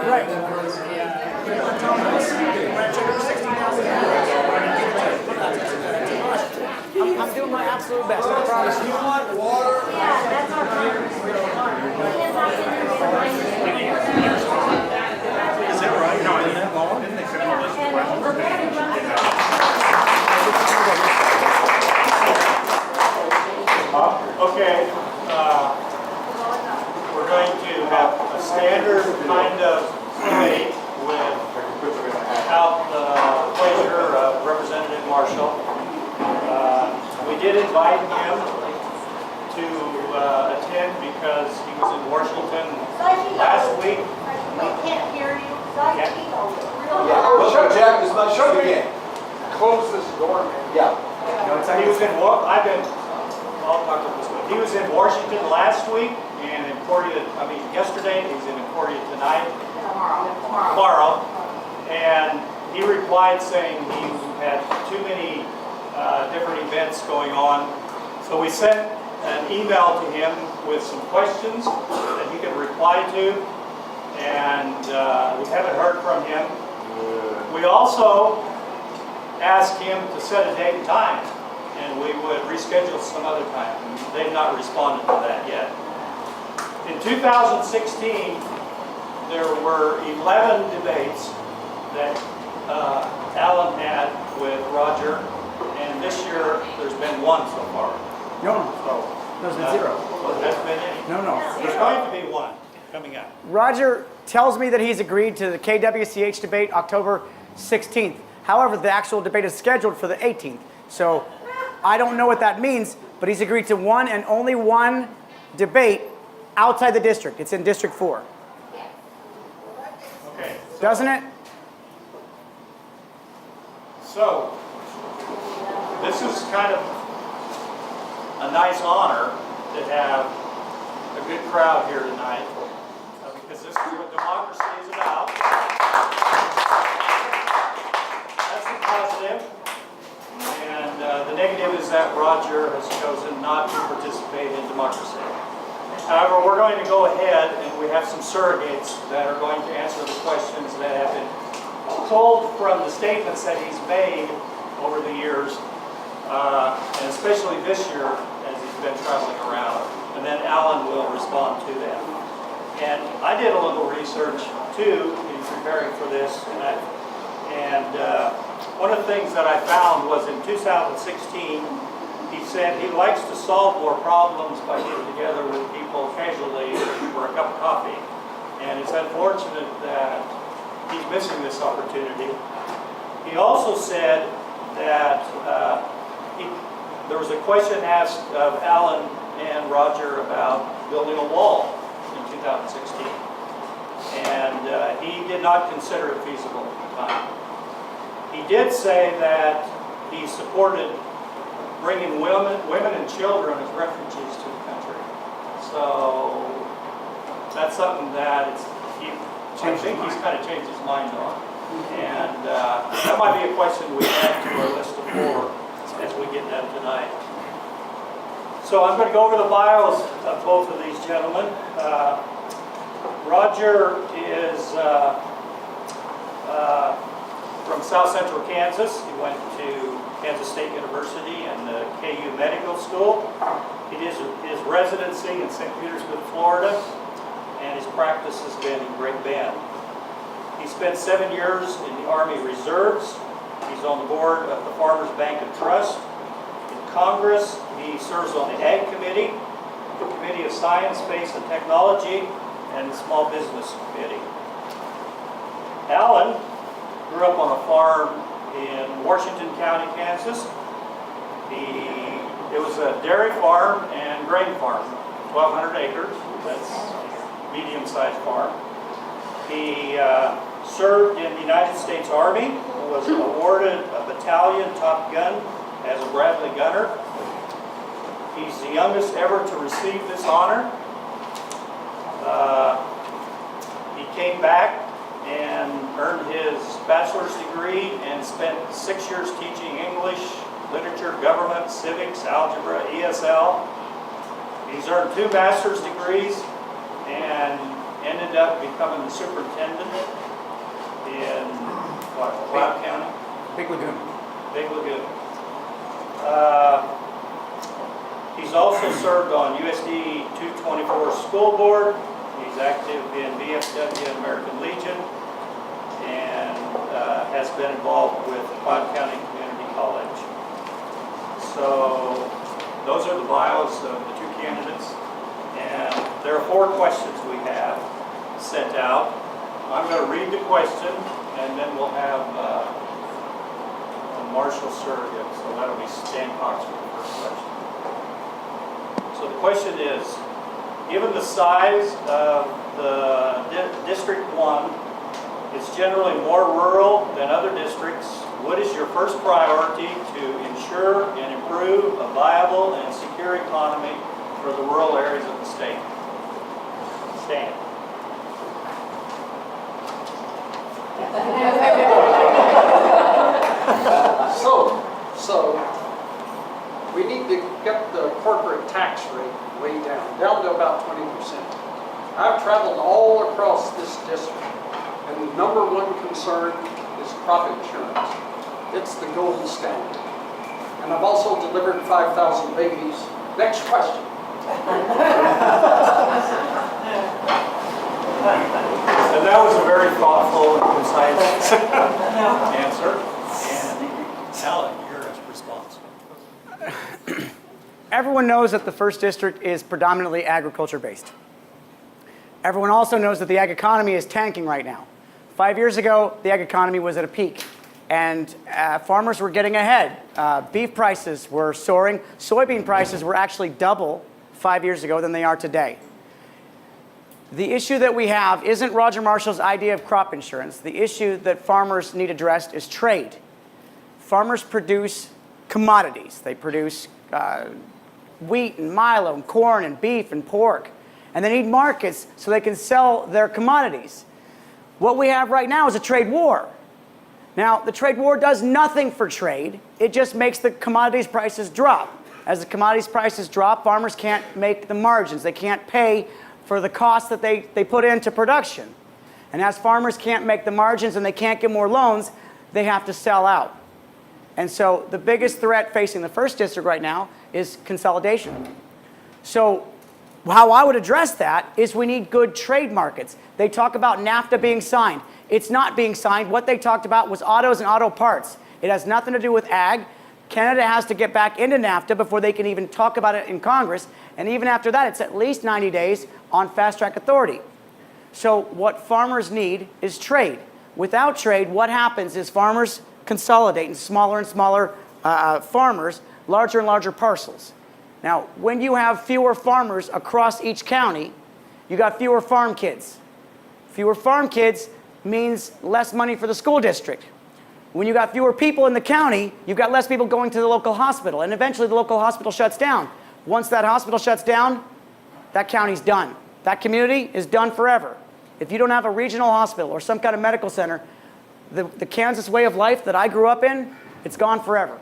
Right. I'm doing my absolute best, I promise you. Yeah, that's our problem. Is that right? No, isn't that long? Didn't they send a list of Okay, we're going to have a standard kind of debate without the pleasure of Representative Marshall. We did invite him to attend because he was in Washington last week. We can't hear you. Shut Jack as much as you can. Close this door, man. Yeah. He was in, I'll talk about this one. He was in Washington last week and in Cordia, yesterday. He's in Cordia tonight. Tomorrow. And he replied saying he had too many different events going on. So we sent an email to him with some questions that he could reply to. And we haven't heard from him. We also asked him to set a date and time, and we would reschedule some other time. They've not responded to that yet. In 2016, there were 11 debates that Alan had with Roger, and this year there's been one so far. No, So there's been zero. Well, that's been any. No. There's going to be one coming up. Roger tells me that he's agreed to the KWCH debate October 16th. However, the actual debate is scheduled for the 18th. So I don't know what that means, but he's agreed to one and only one debate outside the district. It's in District 4. Okay. Doesn't it? So, this is kind of a nice honor to have a good crowd here tonight, because this is what democracy is about. That's the positive. And the negative is that Roger has chosen not to participate in democracy. However, we're going to go ahead and we have some surrogates that are going to answer the questions that have been told from the statements that he's made over the years, and especially this year as he's been traveling around. And then Alan will respond to that. And I did a little research too in preparing for this, and one of the things that I found was in 2016, he said he likes to solve more problems by getting together with people casually for a cup of coffee. And it's unfortunate that he's missing this opportunity. He also said that there was a question asked of Alan and Roger about building a wall in 2016. And he did not consider it feasible at the time. He did say that he supported bringing women and children as refugees to the country. So that's something that I think he's kind of changed his mind on. And that might be a question we add to our list of 4 as we get done tonight. So I'm going to go over the bios of both of these gentlemen. Roger is from South Central Kansas. He went to Kansas State University and the KU Medical School. He did his residency in St. Petersburg, Florida, and his practice has been in Great Bend. He spent 7 years in the Army Reserves. He's on the board of the Farmers Bank and Trust. In Congress, he serves on the Ag Committee, the Committee of Science, Space, and Technology, and the Small Business Committee. Alan grew up on a farm in Washington County, Kansas. It was a dairy farm and grain farm, 1,200 acres. That's a medium-sized farm. He served in the United States Army, was awarded a battalion Top Gun as a Bradley gunner. He's the youngest ever to receive this honor. He came back and earned his bachelor's degree and spent 6 years teaching English, literature, government, civics, algebra, ESL. He He's earned 2 master's degrees and ended up becoming the superintendent in, what, Cloud County? Big Lagoon. Big Lagoon. He's also served on USD 224 School Board. He's active in VFW and American Legion, and has been involved with Cloud County Community College. So those are the bios of the 2 candidates, and there are 4 questions we have sent out. I'm going to read the question, and then we'll have a Marshall surrogate, so that'll be Stan Cox for the first question. So the question is, given the size of the District 1, it's generally more rural than other districts. What is your first priority to ensure and improve a viable and secure economy for the rural areas of the state? Stan. So we need to get the corporate tax rate way down to about 20%. I've traveled all across this district, and the #1 concern is crop insurance. It's the gold standard. And I've also delivered 5,000 babies. Next question. And that was a very thoughtful and concise answer. And Alan, your response. Everyone knows that the 1st District is predominantly agriculture based. Everyone also knows that the ag economy is tanking right now. 5 years ago, the ag economy was at a peak, and farmers were getting ahead. Beef prices were soaring. Soybean prices were actually double 5 years ago than they are today. The issue that we have isn't Roger Marshall's idea of crop insurance. The issue that farmers need addressed is trade. Farmers produce commodities. They produce wheat and milo and corn and beef and pork. And they need markets so they can sell their commodities. What we have right now is a trade war. Now, the trade war does nothing for trade. It just makes the commodities prices drop. As the commodities prices drop, farmers can't make the margins. They can't pay for the costs that they put into production. And as farmers can't make the margins and they can't get more loans, they have to sell out. And so the biggest threat facing the 1st District right now is consolidation. So how I would address that is we need good trade markets. They talk about NAFTA being signed. It's not being signed. What they talked about was autos and auto parts. It has nothing to do with ag. Canada has to get back into NAFTA before they can even talk about it in Congress. And even after that, it's at least 90 days on fast-track authority. So what farmers need is trade. Without trade, what happens is farmers consolidate in smaller and smaller farmers, larger and larger parcels. Now, when you have fewer farmers across each county, you got fewer farm kids. Fewer farm kids means less money for the school district. When you got fewer people in the county, you've got less people going to the local hospital, and eventually the local hospital shuts down. Once that hospital shuts down, that county's done. That community is done forever. If you don't have a regional hospital or some kind of medical center, the Kansas way of life that I grew up in, it's gone forever.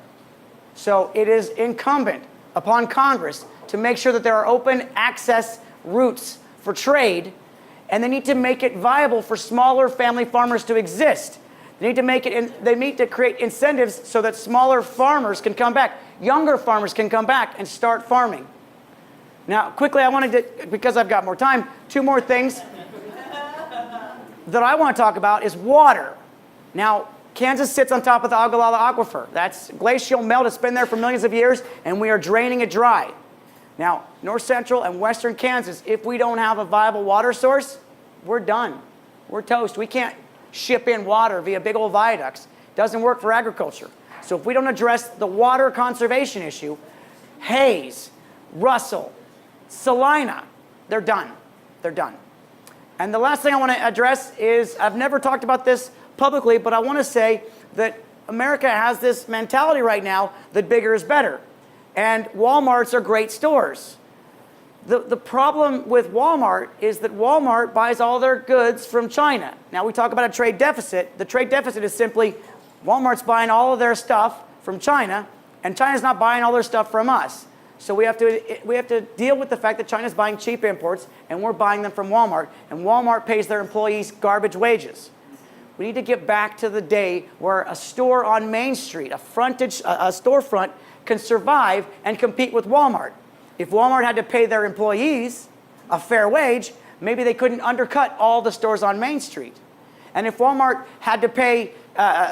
So it is incumbent upon Congress to make sure that there are open access routes for trade, and they need to make it viable for smaller family farmers to exist. They need to make it. They need to create incentives so that smaller farmers can come back, younger farmers can come back and start farming. Now, quickly, I wanted to, because I've got more time, 2 more things that I want to talk about is water. Now, Kansas sits on top of the Ogallala Aquifer. That's glacial melt. It's been there for millions of years, and we are draining it dry. Now, north central and western Kansas, if we don't have a viable water source, we're done. We're toast. We can't ship in water via big old viaducts. Doesn't work for agriculture. So if we don't address the water conservation issue, Hayes, Russell, Salina, they're done. They're done. And the last thing I want to address is, I've never talked about this publicly, but I want to say that America has this mentality right now that bigger is better. And Walmarts are great stores. The problem with Walmart is that Walmart buys all their goods from China. Now, we talk about a trade deficit. The trade deficit is simply Walmart's buying all of their stuff from China, and China's not buying all their stuff from us. So we have to deal with the fact that China's buying cheap imports and we're buying them from Walmart, and Walmart pays their employees garbage wages. We need to get back to the day where a store on Main Street, a storefront, can survive and compete with Walmart. If Walmart had to pay their employees a fair wage, maybe they couldn't undercut all the stores on Main Street. And if Walmart had to pay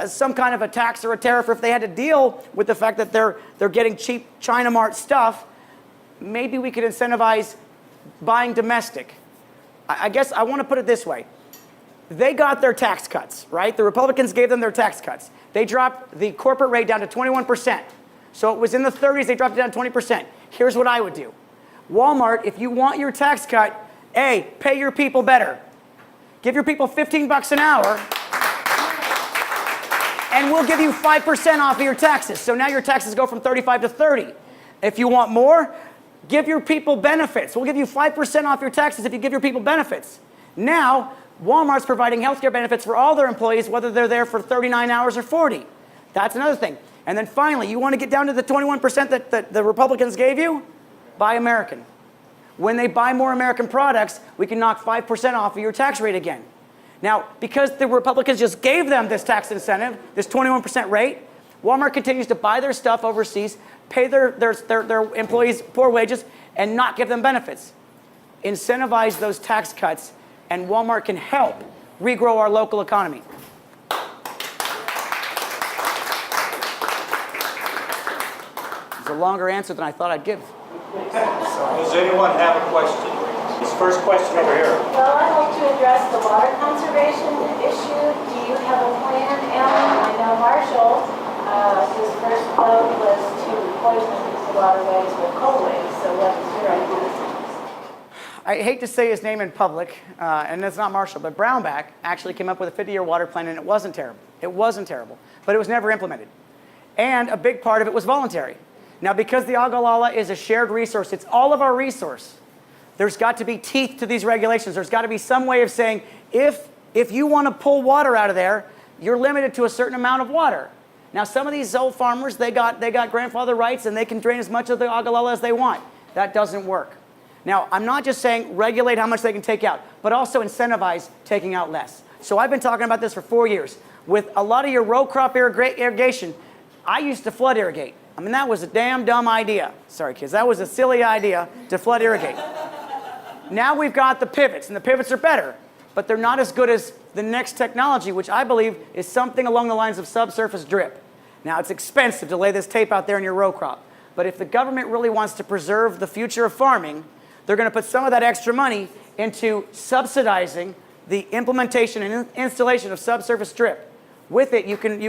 some kind of a tax or a tariff, or if they had to deal with the fact that they're getting cheap China Mart stuff, maybe we could incentivize buying domestic. I guess I want to put it this way. They got their tax cuts, right? The Republicans gave them their tax cuts. They dropped the corporate rate down to 21%. So it was in the 30s, they dropped it down to 20%. Here's what I would do. Walmart, if you want your tax cut, A, pay your people better. Give your people $15 an hour, and we'll give you 5% off of your taxes. So now your taxes go from 35 to 30. If you want more, give your people benefits. We'll give you 5% off your taxes if you give your people benefits. Now, Walmart's providing healthcare benefits for all their employees, whether they're there for 39 hours or 40. That's another thing. And then finally, you want to get down to the 21% that the Republicans gave you? Buy American. When they buy more American products, we can knock 5% off of your tax rate again. Now, because the Republicans just gave them this tax incentive, this 21% rate, Walmart continues to buy their stuff overseas, pay their employees poor wages, and not give them benefits. Incentivize those tax cuts, and Walmart can help regrow our local economy. It's a longer answer than I thought I'd give. Does anyone have a question? This first question over here. Well, I hope to address the water conservation issue. Do you have a plan, Alan? I know Marshall, his first vote was to poison the waterways with coal waste. So what is your idea? I hate to say his name in public, and it's not Marshall, but Brownback actually came up with a 50-year water plan, and it wasn't terrible. It wasn't terrible, but it was never implemented. And a big part of it was voluntary. Now, because the Ogallala is a shared resource, it's all of our resource. There's got to be teeth to these regulations. There's got to be some way of saying, if you want to pull water out of there, you're limited to a certain amount of water. Now, some of these old farmers, they got grandfather rights, and they can drain as much of the Ogallala as they want. That doesn't work. Now, I'm not just saying regulate how much they can take out, but also incentivize taking out less. So I've been talking about this for 4 years. With a lot of your row crop irrigation, I used to flood irrigate. I mean, that was a damn dumb idea. Sorry, kids. That was a silly idea to flood irrigate. Now we've got the pivots, and the pivots are better, but they're not as good as the next technology, which I believe is something along the lines of subsurface drip. Now, it's expensive to lay this tape out there in your row crop, but if the government really wants to preserve the future of farming, they're going to put some of that extra money into subsidizing the implementation and installation of subsurface drip. With it, you can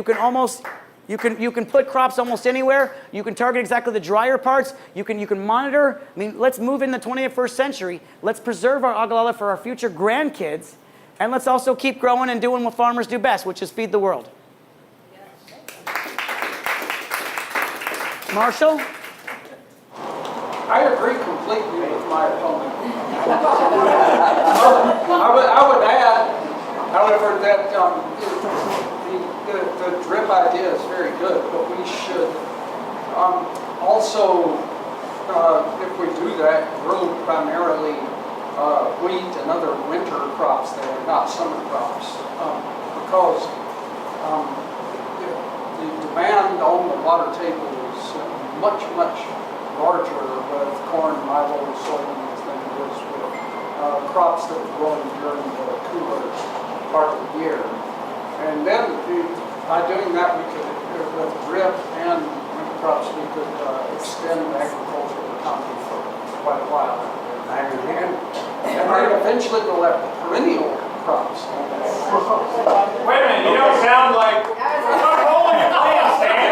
put crops almost anywhere. You can target exactly the drier parts. You can monitor. I mean, let's move in the 21st century. Let's preserve our Ogallala for our future grandkids, and let's also keep growing and doing what farmers do best, which is feed the world. Marshall? I agree completely with my opponent. I would add, however, that the drip idea is very good, but we should also, if we do that, grow primarily wheat and other winter crops there, not summer crops, because the demand on the water table is much, much larger with corn, milo, and soybeans than it is with crops that are growing during the cooler part of the year. And then by doing that, we could, with drip and winter crops, we could extend the agricultural economy for quite a while. And then eventually we'll have perennial crops. Wait a minute, you don't sound like you're rolling your pants, Dan.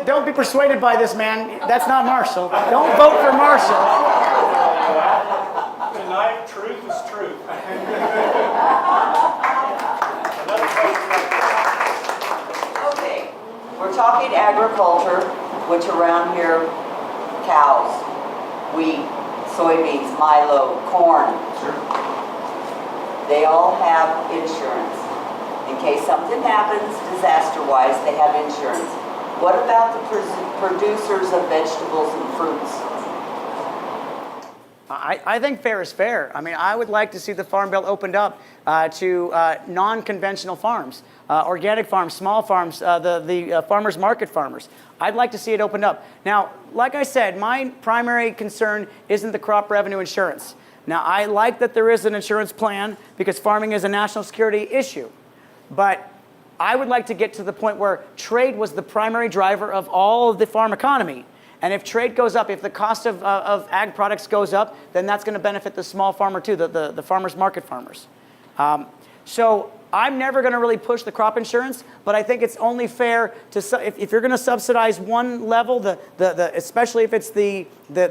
Don't be persuaded by this man. That's not Marshall. Don't vote for Marshall. The knife, truth is truth. Okay, we're talking agriculture, which around here, cows, wheat, soybeans, milo, corn. They all have insurance. In case something happens disaster-wise, they have insurance. What about the producers of vegetables and fruits? I think fair is fair. I mean, I would like to see the Farm Bill opened up to non-conventional farms, organic farms, small farms, the farmers market farmers. I'd like to see it opened up. Now, like I said, my primary concern isn't the crop revenue insurance. Now, I like that there is an insurance plan because farming is a national security issue. But I would like to get to the point where trade was the primary driver of all of the farm economy. And if trade goes up, if the cost of ag products goes up, then that's going to benefit the small farmer too, the farmers market farmers. So I'm never going to really push the crop insurance, but I think it's only fair to, if you're going to subsidize one level, especially if it's the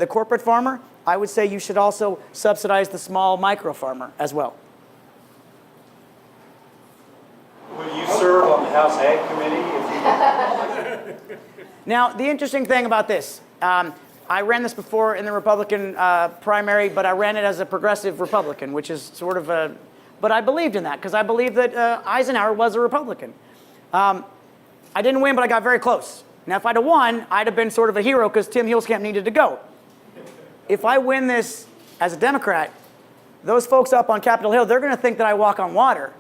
corporate farmer, I would say you should also subsidize the small micro farmer as well. Will you serve on the House Ag Committee if you... Now, the interesting thing about this, I ran this before in the Republican primary, but I ran it as a progressive Republican, which is sort of a, but I believed in that because I believed that Eisenhower was a Republican. I didn't win, but I got very close. Now, if I'd have won, I'd have been sort of a hero because Tim Huelskamp needed to go. If I win this as a Democrat, those folks up on Capitol Hill, they're going to think that I walk on water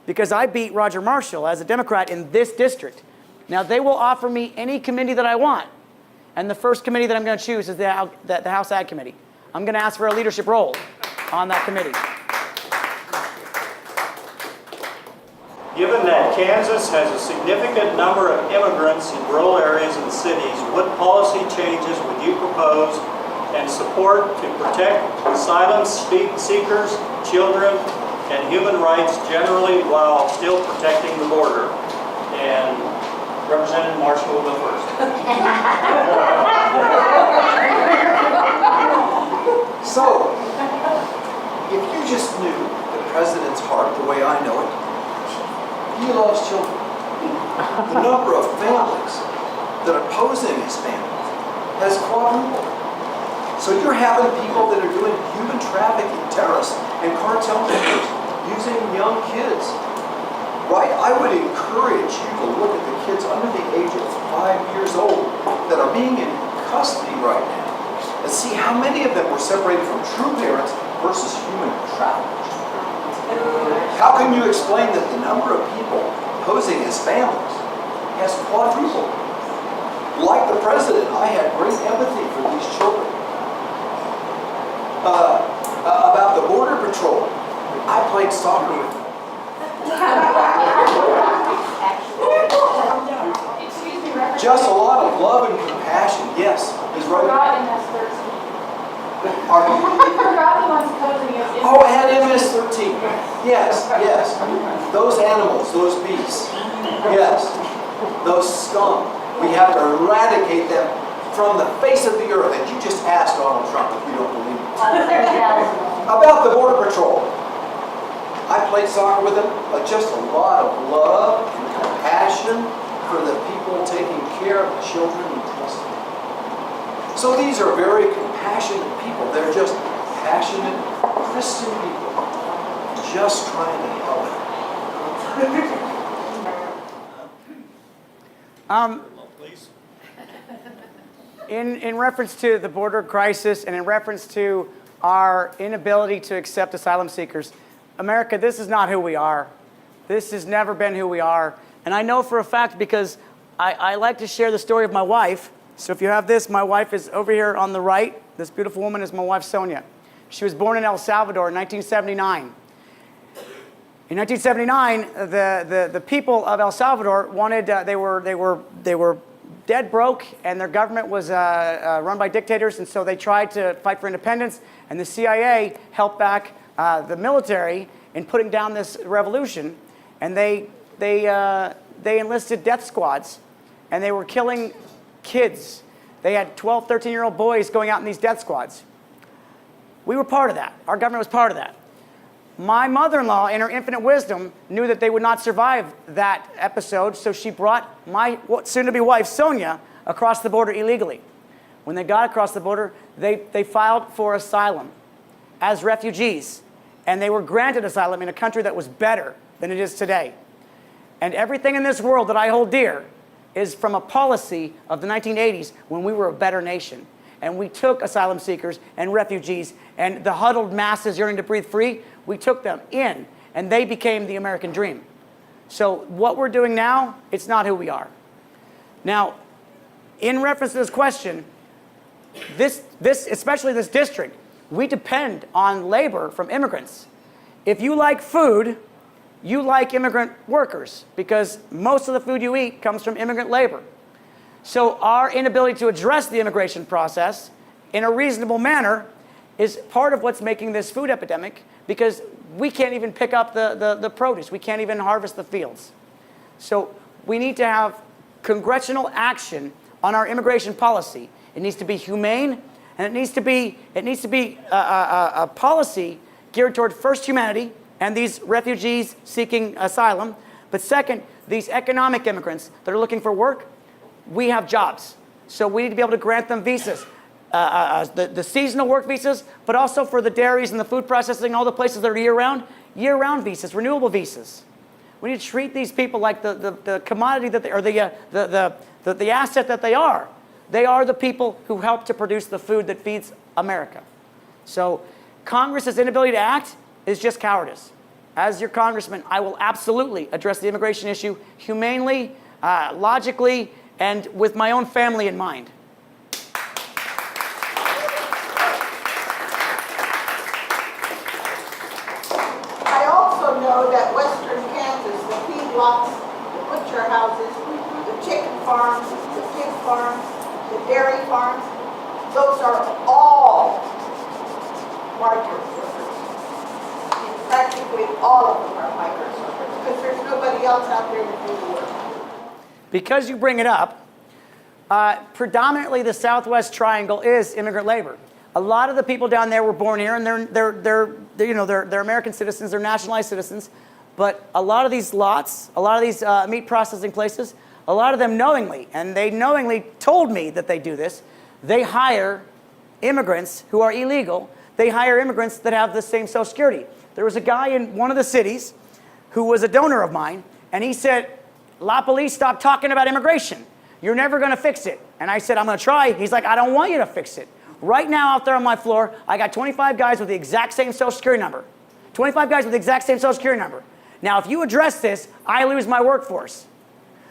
because I beat Roger Marshall as a Democrat in this district. Now, they will offer me any committee that I want. And the first committee that I'm going to choose is the House Ag Committee. I'm going to ask for a leadership role on that committee. Given that Kansas has a significant number of immigrants in rural areas and cities, what policy changes would you propose and support to protect asylum seekers, children, and human rights generally while still protecting the border? And Representative Marshall will go first. So, if you just knew the president's heart the way I know it, he loves children. The number of families that are opposing his family has quadrupled. So you're having people that are doing human trafficking, terrorists, and cartel members using young kids. Right? I would encourage you to look at the kids under the age of 5 years old that are being in custody right now and see how many of them were separated from true parents versus human traffickers. How can you explain that the number of people opposing his families has quadrupled? Like the president, I had great empathy for these children. About the Border Patrol, I played soccer with them. Excuse me, Reverend. Just a lot of love and compassion. Yes, is right. Forgot MS-13. Pardon? Forgot the ones posing as Oh, and MS-13. Yes, yes. Those animals, those beasts. Yes, those scum. We have to eradicate them from the face of the earth. And you just asked Donald Trump if you don't believe it. About the Border Patrol. I played soccer with them, but just a lot of love and compassion for the people taking care of the children in custody. So these are very compassionate people. They're just passionate Christian people just trying to help. In reference to the border crisis and in reference to our inability to accept asylum seekers, America, this is not who we are. This has never been who we are. And I know for a fact because I like to share the story of my wife. So if you have this, my wife is over here on the right. This beautiful woman is my wife, Sonia. She was born in El Salvador in 1979. In 1979, the people of El Salvador wanted, they were dead broke, and their government was run by dictators, and so they tried to fight for independence, and the CIA helped back the military in putting down this revolution, and they enlisted death squads, and they were killing kids. They had 12, 13-year-old boys going out in these death squads. We were part of that. Our government was part of that. My mother-in-law, in her infinite wisdom, knew that they would not survive that episode, so she brought my soon-to-be wife, Sonia, across the border illegally. When they got across the border, they filed for asylum as refugees, and they were granted asylum in a country that was better than it is today. And everything in this world that I hold dear is from a policy of the 1980s when we were a better nation. And we took asylum seekers and refugees and the huddled masses yearning to breathe free, we took them in, and they became the American dream. So what we're doing now, it's not who we are. Now, in reference to this question, especially this district, we depend on labor from immigrants. If you like food, you like immigrant workers, because most of the food you eat comes from immigrant labor. So our inability to address the immigration process in a reasonable manner is part of what's making this food epidemic, because we can't even pick up the produce. We can't even harvest the fields. So we need to have congressional action on our immigration policy. It needs to be humane, and it needs to be a policy geared toward first humanity and these refugees seeking asylum, but second, these economic immigrants that are looking for work. We have jobs, so we need to be able to grant them visas, the seasonal work visas, but also for the dairies and the food processing, all the places that are year-round visas, renewable visas. We need to treat these people like the commodity that they, or the asset that they are. They are the people who help to produce the food that feeds America. So Congress's inability to act is just cowardice. As your congressman, I will absolutely address the immigration issue humanely, logically, and with my own family in mind. I also know that western Kansas, the feedlots, the butcher houses, the chicken farms, the pig farms, the dairy farms, those are all migrant workers. Practically all of them are migrant workers, because there's nobody else out there to do the work. Because you bring it up, predominantly the Southwest Triangle is immigrant labor. A lot of the people down there were born here, and they're American citizens, they're nationalized citizens. But a lot of these lots, a lot of these meat processing places, a lot of them knowingly, and they knowingly told me that they do this, they hire immigrants who are illegal. They hire immigrants that have the same Social Security. There was a guy in one of the cities who was a donor of mine, and he said, LaPolice, stop talking about immigration. You're never going to fix it. And I said, I'm going to try. He's like, I don't want you to fix it. Right now out there on my floor, I got 25 guys with the exact same Social Security number. 25 guys with the exact same Social Security number. Now, if you address this, I lose my workforce.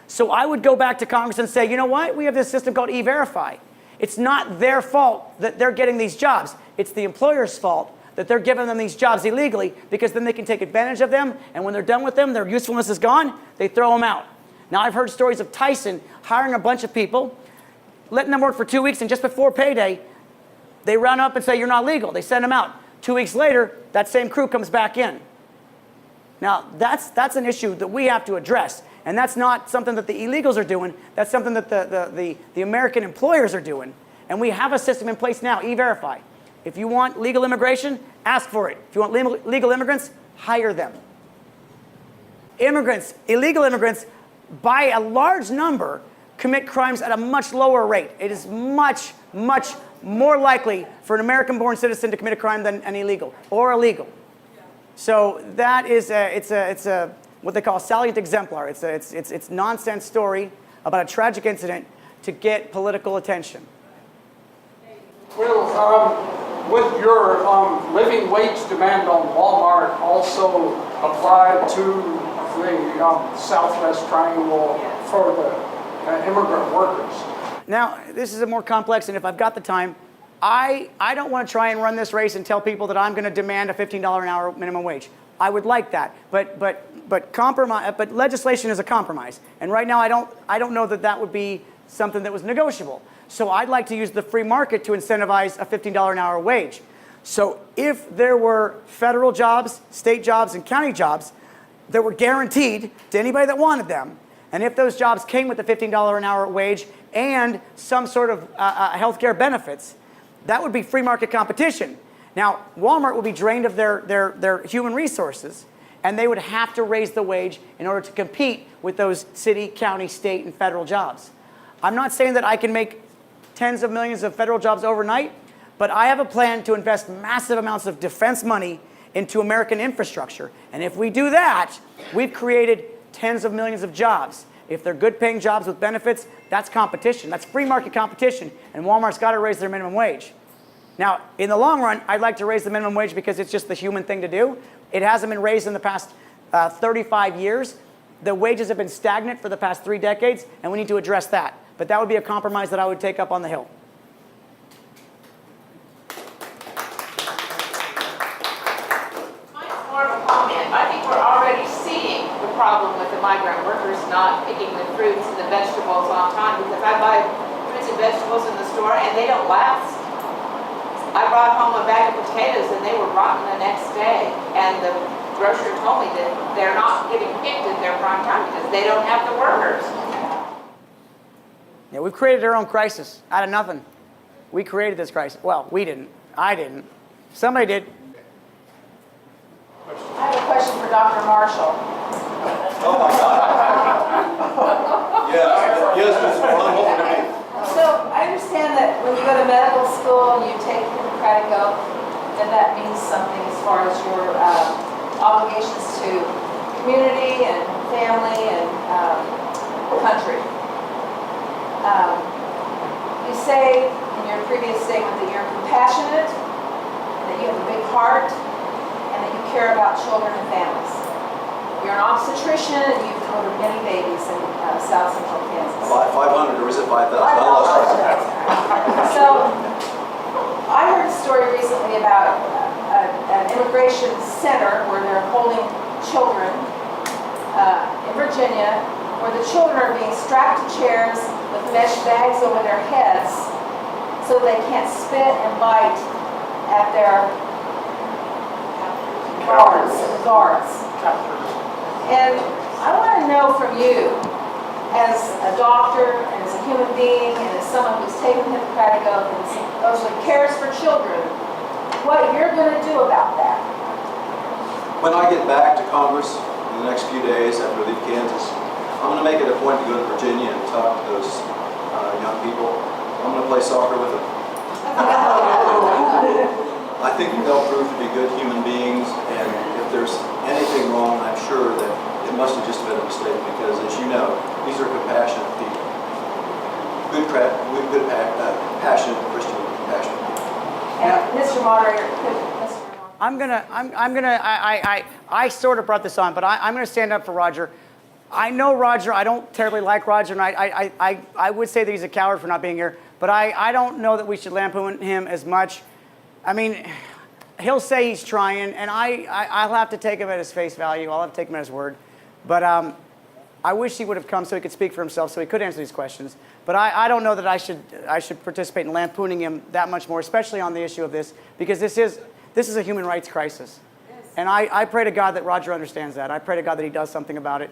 So I would go back to Congress and say, you know what? We have this system called E-Verify. It's not their fault that they're getting these jobs. It's the employer's fault that they're giving them these jobs illegally, because then they can take advantage of them, and when they're done with them, their usefulness is gone, they throw them out. Now, I've heard stories of Tyson hiring a bunch of people, letting them work for 2 weeks, and just before payday, they run up and say, you're not legal. They send them out. 2 weeks later, that same crew comes back in. Now, that's an issue that we have to address, and that's not something that the illegals are doing. That's something that the American employers are doing, and we have a system in place now, E-Verify. If you want legal immigration, ask for it. If you want legal immigrants, hire them. Immigrants, illegal immigrants, by a large number, commit crimes at a much lower rate. It is much, much more likely for an American-born citizen to commit a crime than an illegal or illegal. So that is it's a what they call a salient exemplar. It's nonsense story about a tragic incident to get political attention. Well, would your living wage demand on Walmart also apply to the Southwest Triangle for the immigrant workers? Now, this is a more complex, and if I've got the time, I don't want to try and run this race and tell people that I'm going to demand a $15 an hour minimum wage. I would like that, but legislation is a compromise, and right now I don't know that that would be something that was negotiable. So I'd like to use the free market to incentivize a $15 an hour wage. So if there were federal jobs, state jobs, and county jobs that were guaranteed to anybody that wanted them, and if those jobs came with a $15 an hour wage and some sort of health care benefits, that would be free market competition. Now, Walmart would be drained of their human resources, and they would have to raise the wage in order to compete with those city, county, state, and federal jobs. I'm not saying that I can make tens of millions of federal jobs overnight, but I have a plan to invest massive amounts of defense money into American infrastructure. And if we do that, we've created tens of millions of jobs. If they're good paying jobs with benefits, that's competition. That's free market competition. And Walmart's got to raise their minimum wage. Now, in the long run, I'd like to raise the minimum wage because it's just the human thing to do. It hasn't been raised in the past 35 years. The wages have been stagnant for the past 3 decades, and we need to address that. But that would be a compromise that I would take up on the Hill. Mine's more of a comment. I think we're already seeing the problem with the migrant workers not picking the fruits and the vegetables on time, because I buy fruits and vegetables in the store and they don't last. I brought home a bag of potatoes and they were rotten the next day. And the grocer told me that they're not getting picked at their prime time because they don't have the workers. Yeah, we've created our own crisis out of nothing. We created this crisis. Well, we didn't. I didn't. Somebody did. I have a question for Dr. Marshall. Oh my God. Yes, Mr. Ron, what would it be? So I understand that when you go to medical school, you take Hippocratic oath, and that means something as far as your obligations to community and family and country. You say in your previous statement that you're compassionate, that you have a big heart, and that you care about children and families. You're an obstetrician, and you've delivered many babies in South Central Kansas. 500 or is it 5,000? So, I heard a story recently about an immigration center where they're holding children in Virginia, where the children are being strapped to chairs with mesh bags over their heads so they can't spit and bite at their guards. And I want to know from you, as a doctor, and as a human being, and as someone who's taken the Hippocratic Oath and supposedly cares for children, what you're going to do about that. When I get back to Congress in the next few days after I leave Kansas, I'm going to make it a point to go to Virginia and talk to those young people. I'm going to play soccer with them. I think they'll prove to be good human beings, and if there's anything wrong, I'm sure that it must have just been a mistake, because as you know, these are compassionate people. Passionate Christian compassion. And Mr. Moderator, I sort of brought this on, but I'm going to stand up for Roger. I know Roger. I don't terribly like Roger, and I would say that he's a coward for not being here, but I don't know that we should lampoon him as much. I mean, he'll say he's trying, and I'll have to take him at his face value. I'll have to take him at his word. But I wish he would have come so he could speak for himself, so he could answer these questions. But I don't know that I should participate in lampooning him that much more, especially on the issue of this, because this is a human rights crisis. Yes. And I pray to God that Roger understands that. I pray to God that he does something about it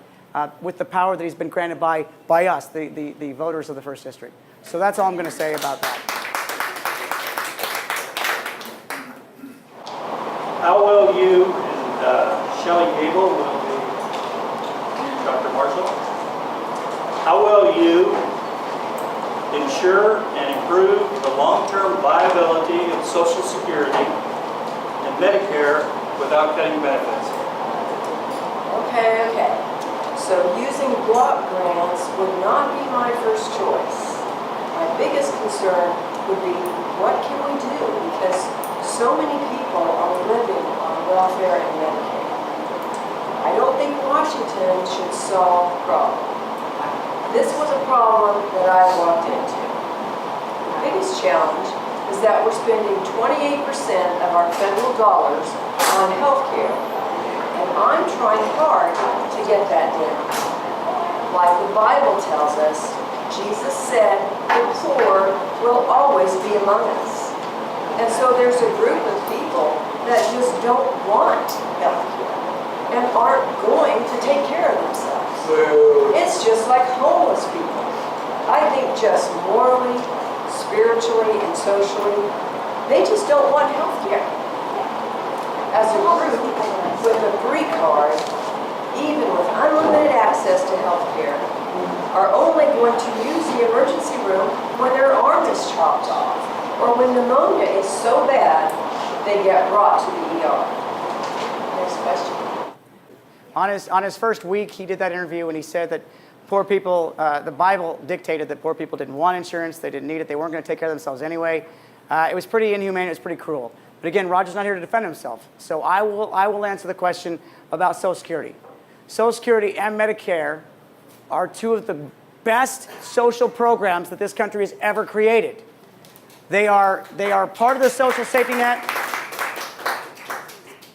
with the power that he's been granted by us, the voters of the First District. So that's all I'm going to say about that. How will you and Shelley Gable will be Dr. Marshall? How will you ensure and improve the long-term viability of Social Security and Medicare without cutting benefits? Okay. So using block grants would not be my first choice. My biggest concern would be, what can we do? Because so many people are living on welfare and Medicare. I don't think Washington should solve the problem. This was a problem that I walked into. The biggest challenge is that we're spending 28% of our federal dollars on health care. And I'm trying hard to get that down. Like the Bible tells us, Jesus said, the poor will always be among us. And so there's a group of people that just don't want health care and aren't going to take care of themselves. It's just like homeless people. I think just morally, spiritually, and socially, they just don't want health care. As a group with a free card, even with unlimited access to health care, are only going to use the emergency room when their arm is chopped off, or when pneumonia is so bad, they get brought to the ER. Next question. On his first week, he did that interview, and he said that poor people, the Bible dictated that poor people didn't want insurance, they didn't need it, they weren't going to take care of themselves anyway. It was pretty inhumane, it was pretty cruel. But again, Roger's not here to defend himself. So I will answer the question about Social Security. Social Security and Medicare are two of the best social programs that this country has ever created. They are part of the social safety net.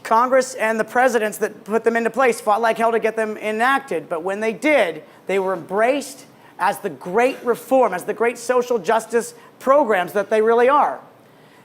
Congress and the presidents that put them into place fought like hell to get them enacted, but when they did, they were embraced as the great reform, as the great social justice programs that they really are.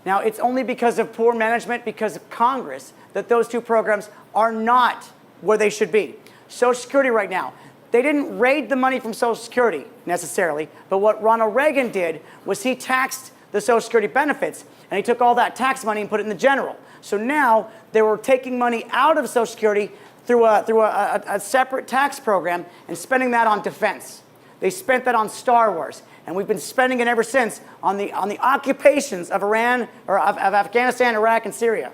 Now, it's only because of poor management, because of Congress, that those two programs are not where they should be. Social Security right now, they didn't raid the money from Social Security necessarily, but what Ronald Reagan did was he taxed the Social Security benefits, and he took all that tax money and put it in the general. So now they were taking money out of Social Security through a separate tax program and spending that on defense. They spent that on Star Wars, and we've been spending it ever since on the occupations of Iran, or of Afghanistan, Iraq, and Syria.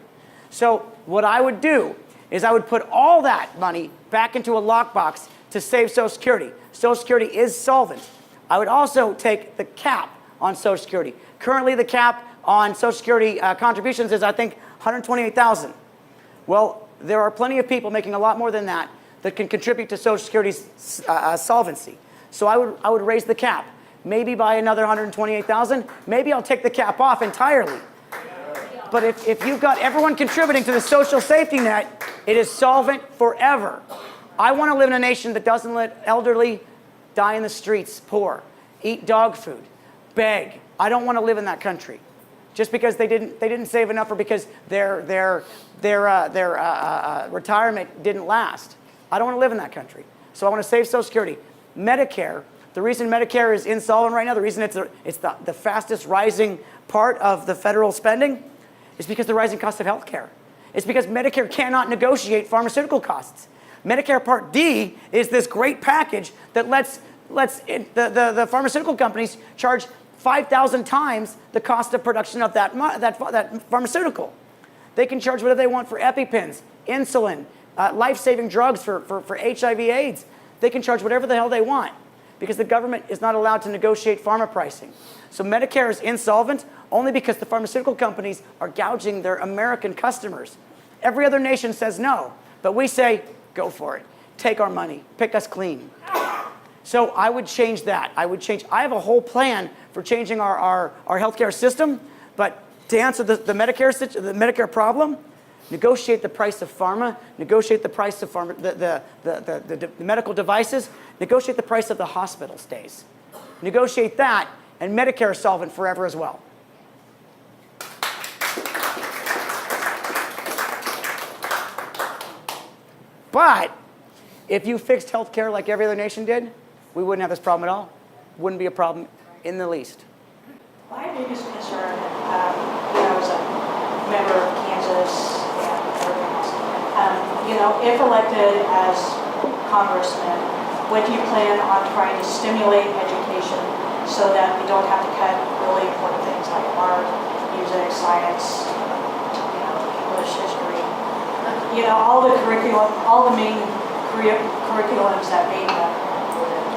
So what I would do is I would put all that money back into a lockbox to save Social Security. Social Security is solvent. I would also take the cap on Social Security. Currently, the cap on Social Security contributions is, I think, $128,000. Well, there are plenty of people making a lot more than that that can contribute to Social Security's solvency. So I would raise the cap, maybe by another $128,000. Maybe I'll take the cap off entirely. But if you've got everyone contributing to the social safety net, it is solvent forever. I want to live in a nation that doesn't let elderly die in the streets, poor, eat dog food, beg. I don't want to live in that country, just because they didn't save enough, or because their retirement didn't last. I don't want to live in that country. So I want to save Social Security. Medicare. The reason Medicare is insolvent right now, the reason it's the fastest rising part of the federal spending, is because of the rising cost of health care. It's because Medicare cannot negotiate pharmaceutical costs. Medicare Part D is this great package that lets the pharmaceutical companies charge 5,000 times the cost of production of that pharmaceutical. They can charge whatever they want for EpiPens, insulin, life-saving drugs for HIV/AIDS. They can charge whatever the hell they want because the government is not allowed to negotiate pharma pricing. So Medicare is insolvent only because the pharmaceutical companies are gouging their American customers. Every other nation says no, but we say, go for it. Take our money. Pick us clean. So I would change that. I have a whole plan for changing our healthcare system, but to answer the Medicare problem, negotiate the price of pharma, negotiate the price of the medical devices, negotiate the price of the hospital stays. Negotiate that, and Medicare is solvent forever as well. But if you fixed healthcare like every other nation did, we wouldn't have this problem at all. Wouldn't be a problem in the least. My biggest concern, I was a member of Kansas and everything else. If elected as congressman, what do you plan on trying to stimulate education so that we don't have to cut really important things like art, music, science, English, history, all the curriculum, all the main curriculums that made the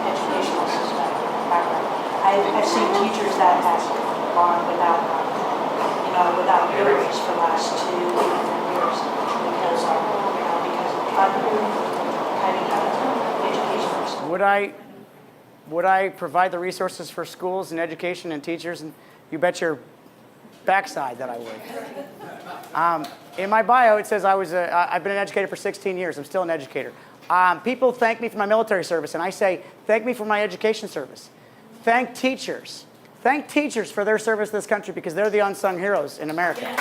educational system background. I've seen teachers that have gone without breweries for the last 2 years because of cutting education. Would I provide the resources for schools and education and teachers? And you bet your backside that I would. In my bio, it says I've been an educator for 16 years. I'm still an educator. People thank me for my military service, and I say, thank me for my education service. Thank teachers. Thank teachers for their service to this country because they're the unsung heroes in America.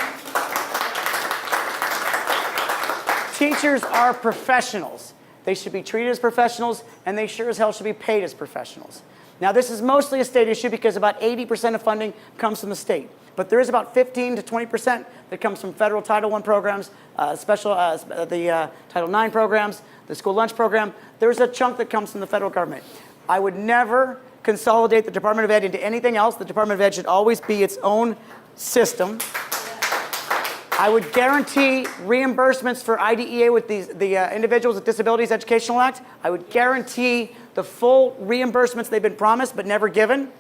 Teachers are professionals. They should be treated as professionals, and they sure as hell should be paid as professionals. Now, this is mostly a state issue because about 80% of funding comes from the state. But there is about 15 to 20% that comes from federal Title I programs, the Title IX programs, the school lunch program. There's a chunk that comes from the federal government. I would never consolidate the Department of Ed into anything else. The Department of Ed should always be its own system. I would guarantee reimbursements for IDEA with the Individuals with Disabilities Educational Act. I would guarantee the full reimbursements they've been promised but never given.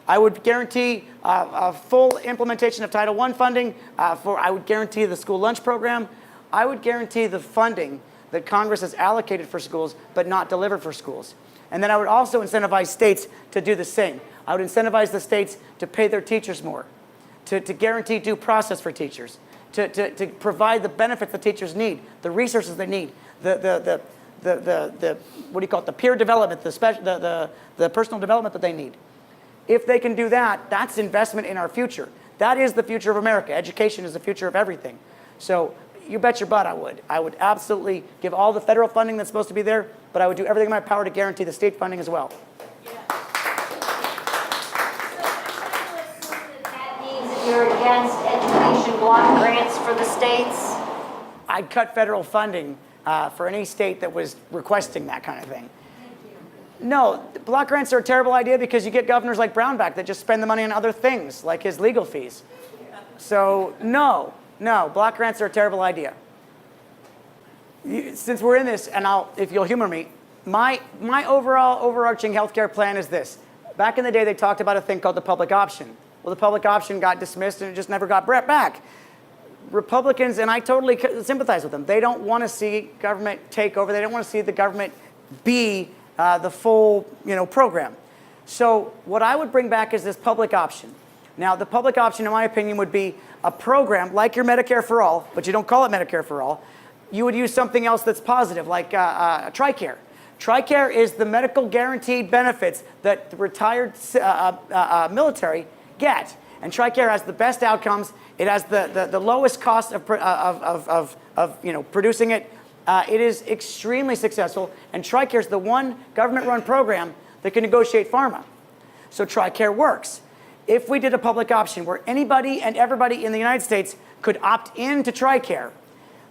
I would guarantee a full implementation of Title I funding. I would guarantee the school lunch program. I would guarantee the funding that Congress has allocated for schools but not delivered for schools. And then I would also incentivize states to do the same. I would incentivize the states to pay their teachers more, to guarantee due process for teachers, to provide the benefits the teachers need, the resources they need, the what do you call it, the peer development, the personal development that they need. If they can do that, that's investment in our future. That is the future of America. Education is the future of everything. So you bet your butt I would. I would absolutely give all the federal funding that's supposed to be there, but I would do everything in my power to guarantee the state funding as well. That means that you're against education block grants for the states? I'd cut federal funding for any state that was requesting that kind of thing. No, block grants are a terrible idea because you get governors like Brownback that just spend the money on other things, like his legal fees. So no, block grants are a terrible idea. Since we're in this, and if you'll humor me, my overall overarching healthcare plan is this. Back in the day, they talked about a thing called the public option. Well, the public option got dismissed and it just never got brought back. Republicans, and I totally sympathize with them, they don't want to see government take over. They don't want to see the government be the full program. So what I would bring back is this public option. Now, the public option, in my opinion, would be a program like your Medicare for All, but you don't call it Medicare for All. You would use something else that's positive, like TRICARE. TRICARE is the medical guaranteed benefits that the retired military get. And TRICARE has the best outcomes. It has the lowest cost of producing it. It is extremely successful. And TRICARE is the one government-run program that can negotiate pharma. So TRICARE works. If we did a public option where anybody and everybody in the United States could opt into TRICARE,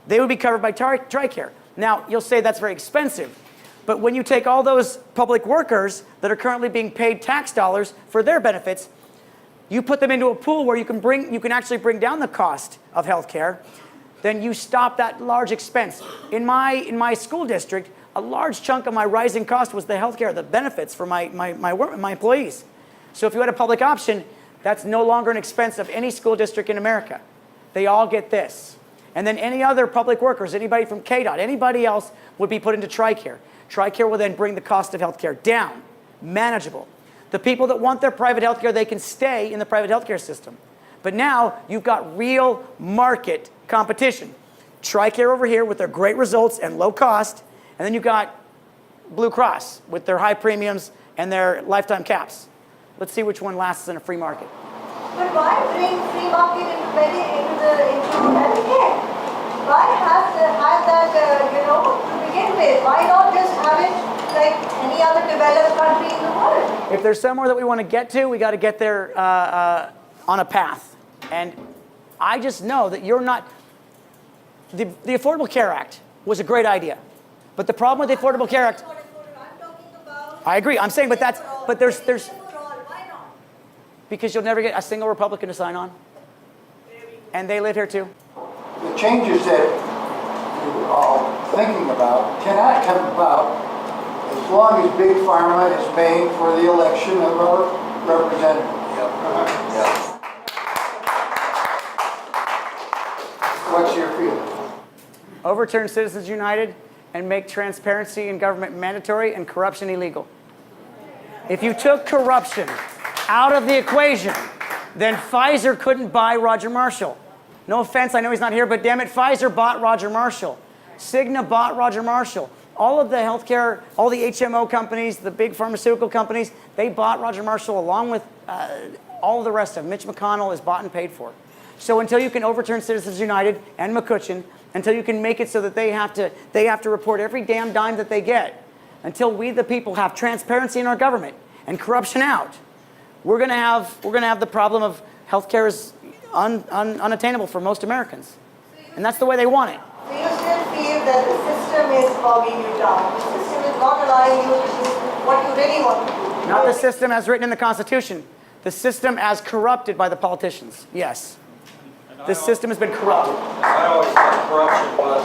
they would be covered by TRICARE. Now, you'll say that's very expensive. But when you take all those public workers that are currently being paid tax dollars for their benefits, you put them into a pool where you can actually bring down the cost of health care, then you stop that large expense. In my school district, a large chunk of my rising cost was the health care, the benefits for my employees. So if you had a public option, that's no longer an expense of any school district in America. They all get this. And then any other public workers, anybody from KDOT, anybody else would be put into TRICARE. TRICARE will then bring the cost of health care down, manageable. The people that want their private health care, they can stay in the private health care system. But now you've got real market competition. TRICARE over here with their great results and low cost, and then you've got Blue Cross with their high premiums and their lifetime caps. Let's see which one lasts in a free market. But why bring free market into Medicare? Why have that, to begin with? Why not just have it like any other developed country in the world? If there's somewhere that we want to get to, we got to get there on a path. And I just know that you're not... The Affordable Care Act was a great idea. But the problem with the Affordable Care Act... I agree. I'm saying, but there's... Because you'll never get a single Republican to sign on. And they live here too. The changes that you're all thinking about cannot come about as long as Big Pharma is paying for the election of our representative. What's your feeling? Overturn Citizens United and make transparency in government mandatory and corruption illegal. If you took corruption out of the equation, then Pfizer couldn't buy Roger Marshall. No offense, I know he's not here, but damn it, Pfizer bought Roger Marshall. Cigna bought Roger Marshall. All of the healthcare, all the HMO companies, the big pharmaceutical companies, they bought Roger Marshall along with all of the rest of them. Mitch McConnell is bought and paid for. So until you can overturn Citizens United and McCutcheon, until you can make it so that they have to report every damn dime that they get, until we the people have transparency in our government and corruption out, we're going to have the problem of healthcare is unattainable for most Americans, and that's the way they want it. So you still feel that the system is bogging you down. The system is not allowing you to do what you really want to do. Not the system as written in the Constitution. The system as corrupted by the politicians. Yes. The system has been corrupted. I always thought corruption was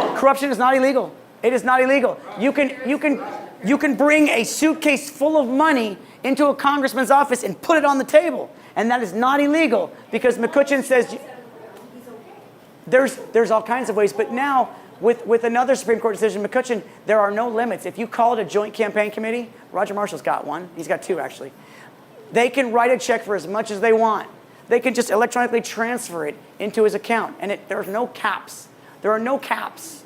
illegal. Corruption is not illegal. It is not illegal. You can bring a suitcase full of money into a congressman's office and put it on the table. And that is not illegal because McCutcheon says there's all kinds of ways. But now with another Supreme Court decision, McCutcheon, there are no limits. If you call it a joint campaign committee, Roger Marshall's got one. He's got two, actually. They can write a check for as much as they want. They can just electronically transfer it into his account. And there's no caps. There are no caps.